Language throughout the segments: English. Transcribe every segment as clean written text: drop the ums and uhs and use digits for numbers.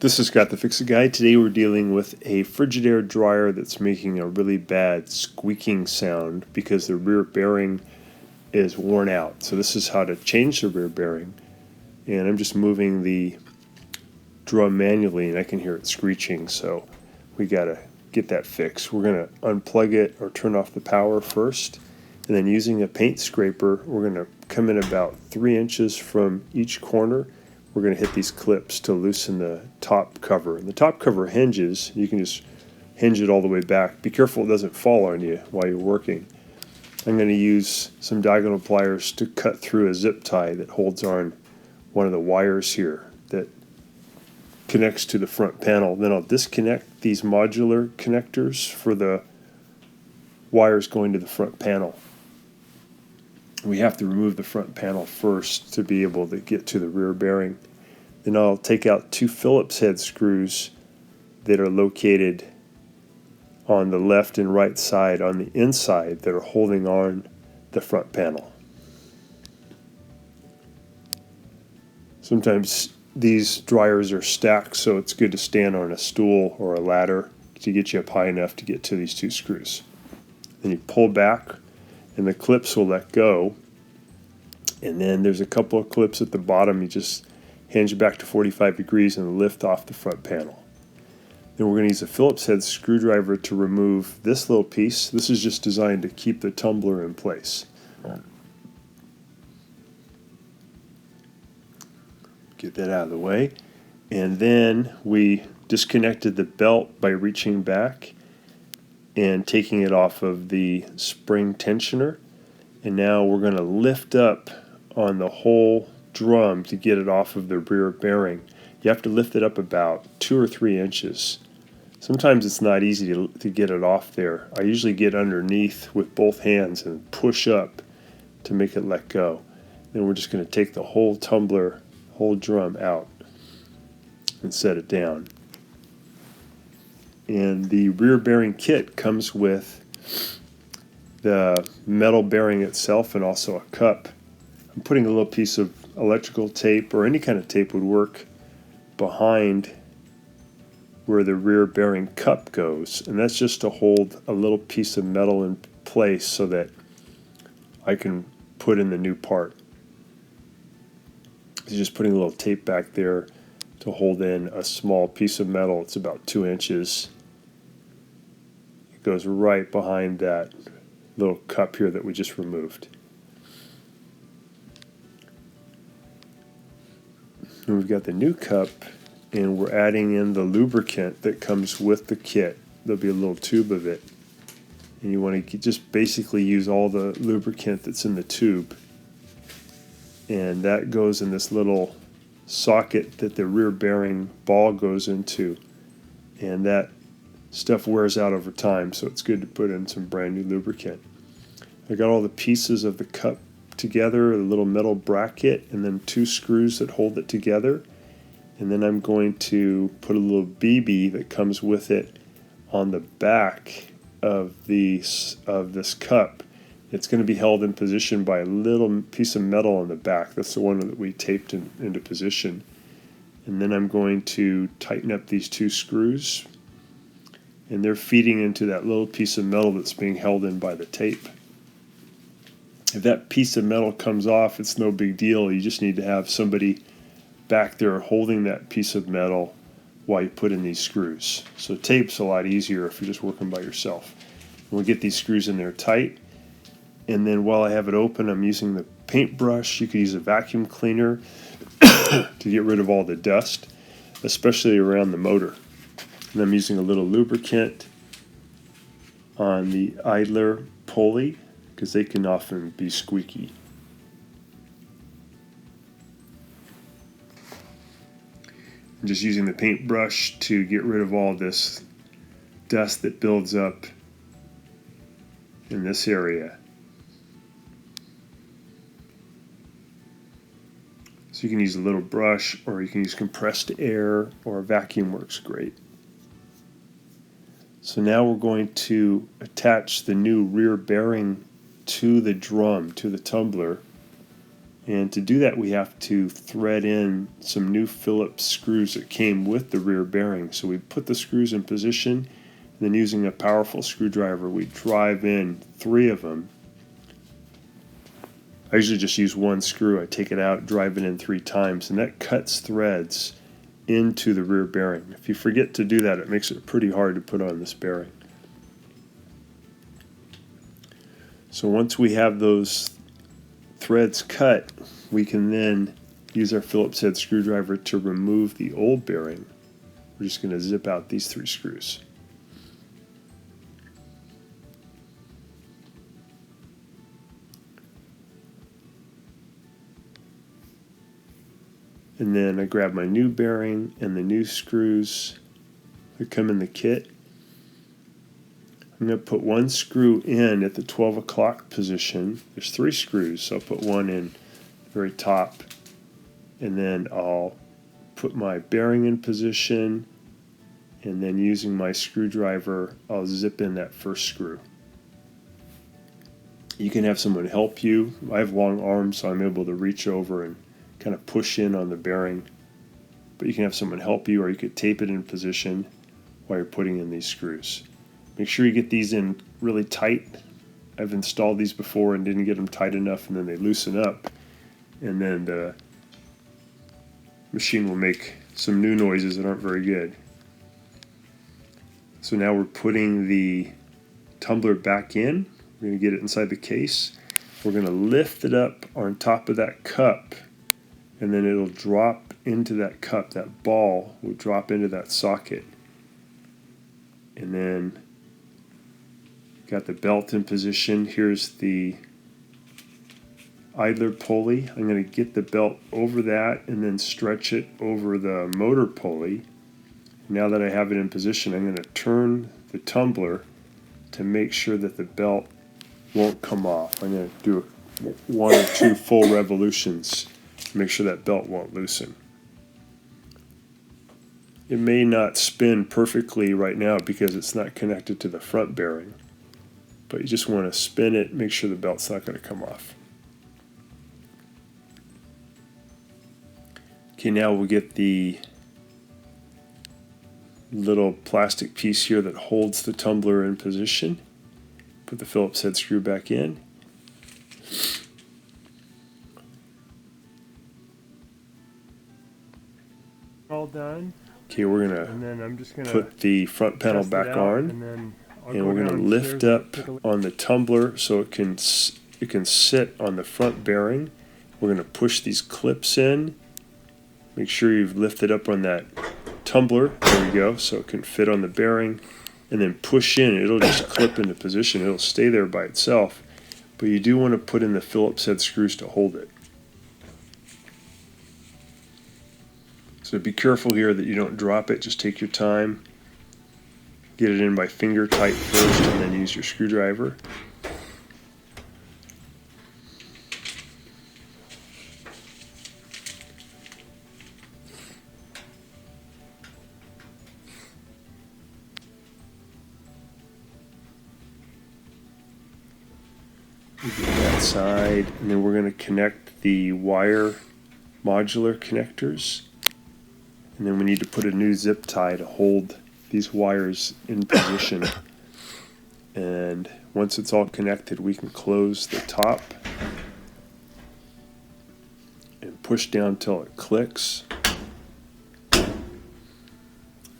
This is Scott the Fix-It Guy. Today we're dealing with a Frigidaire dryer that's making a really bad squeaking sound because the rear bearing is worn out. So this is how to change the rear bearing. And I'm just moving the drum manually and I can hear it screeching, so we gotta get that fixed. We're gonna unplug it or turn off the power first, and then using a paint scraper we're gonna come in about 3 inches from each corner. We're going to hit these clips to loosen the top cover. And the top cover hinges. You can just hinge it all the way back. Be careful it doesn't fall on you while you're working. I'm going to use some diagonal pliers to cut through a zip tie that holds on one of the wires here that connects to the front panel. Then I'll disconnect these modular connectors for the wires going to the front panel. We have to remove the front panel first to be able to get to the rear bearing. Then I'll take out 2 Phillips head screws that are located on the left and right side on the inside that are holding on the front panel. Sometimes these dryers are stacked, so it's good to stand on a stool or a ladder to get you up high enough to get to these 2 screws. Then you pull back and the clips will let go, and then there's a couple of clips at the bottom. You just hinge back to 45 degrees and lift off the front panel. Then we're going to use a Phillips head screwdriver to remove this little piece. This is just designed to keep the tumbler in place. Get that out of the way. And then we disconnected the belt by reaching back and taking it off of the spring tensioner. And now we're going to lift up on the whole drum to get it off of the rear bearing. You have to lift it up about 2 or 3 inches. Sometimes it's not easy to get it off there. I usually get underneath with both hands and push up to make it let go. Then we're just going to take the whole tumbler, whole drum out and set it down. And the rear bearing kit comes with the metal bearing itself and also a cup. I'm putting a little piece of electrical tape, or any kind of tape would work, behind where the rear bearing cup goes, and that's just to hold a little piece of metal in place so that I can put in the new part. So just putting a little tape back there to hold in a small piece of metal. It's about 2 inches. It goes right behind that little cup here that we just removed. And we've got the new cup, and we're adding in the lubricant that comes with the kit. There'll be a little tube of it, and you want to just basically use all the lubricant that's in the tube, and that goes in this little socket that the rear bearing ball goes into, and that stuff wears out over time, so it's good to put in some brand new lubricant. I got all the pieces of the cup together, a little metal bracket, and then 2 screws that hold it together. And then I'm going to put a little BB that comes with it on the back of this cup. It's going to be held in position by a little piece of metal on the back. That's the one that we taped into position. And then I'm going to tighten up these 2 screws, and they're feeding into that little piece of metal that's being held in by the tape. If that piece of metal comes off, it's no big deal. You just need to have somebody back there holding that piece of metal while you put in these screws. So tape's a lot easier if you're just working by yourself. And we'll get these screws in there tight. And then while I have it open, I'm using the paintbrush. You could use a vacuum cleaner to get rid of all the dust, especially around the motor. And I'm using a little lubricant on the idler pulley because they can often be squeaky. I'm just using the paintbrush to get rid of all this dust that builds up in this area. So you can use a little brush, or you can use compressed air, or a vacuum works great. So now we're going to attach the new rear bearing to the drum, to the tumbler. And to do that, we have to thread in some new Phillips screws that came with the rear bearing. So we put the screws in position, and then using a powerful screwdriver, we drive in 3 of them. I usually just use 1 screw. I take it out, drive it in 3 times, and that cuts threads into the rear bearing. If you forget to do that, it makes it pretty hard to put on this bearing. So once we have those threads cut, we can then use our Phillips head screwdriver to remove the old bearing. We're just going to zip out these 3 screws. And then I grab my new bearing and the new screws that come in the kit. I'm going to put 1 screw in at the 12 o'clock position. There's 3 screws, so I'll put 1 in the very top. And then I'll put my bearing in position, and then using my screwdriver, I'll zip in that first screw. You can have someone help you. I have long arms, so I'm able to reach over and kind of push in on the bearing. But you can have someone help you, or you could tape it in position while you're putting in these screws. Make sure you get these in really tight. I've installed these before and didn't get them tight enough, and then they loosen up, and then the machine will make some new noises that aren't very good. So now we're putting the tumbler back in. We're going to get it inside the case. We're going to lift it up on top of that cup, and then it'll drop into that cup. That ball will drop into that socket. And then got the belt in position. Here's the idler pulley. I'm going to get the belt over that and then stretch it over the motor pulley. Now that I have it in position, I'm going to turn the tumbler to make sure that the belt won't come off. I'm going to do 1 or 2 full revolutions to make sure that belt won't loosen. It may not spin perfectly right now because it's not connected to the front bearing, but you just want to spin it, make sure the belt's not going to come off. Okay, now we'll get the little plastic piece here that holds the tumbler in position. Put the Phillips head screw back in. All done. Okay, we're going to put the front panel back on, and we're going to lift up on the tumbler so it can sit on the front bearing. We're going to push these clips in. Make sure you've lifted up on that tumbler. There we go, so it can fit on the bearing. And then push in. It'll just clip into position. It'll stay there by itself. But you do want to put in the Phillips head screws to hold it. So be careful here that you don't drop it. Just take your time. Get it in by finger tight first, and then use your screwdriver. We get that side, and then we're going to connect the wire modular connectors. And then we need to put a new zip tie to hold these wires in position. And once it's all connected, we can close the top and push down till it clicks. And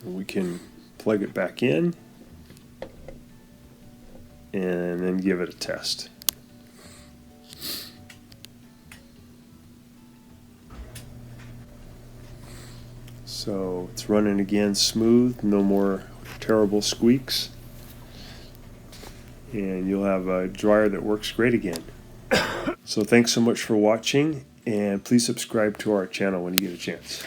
we can plug it back in and then give it a test. So it's running again smooth, no more terrible squeaks, and you'll have a dryer that works great again. So thanks so much for watching, and please subscribe to our channel when you get a chance.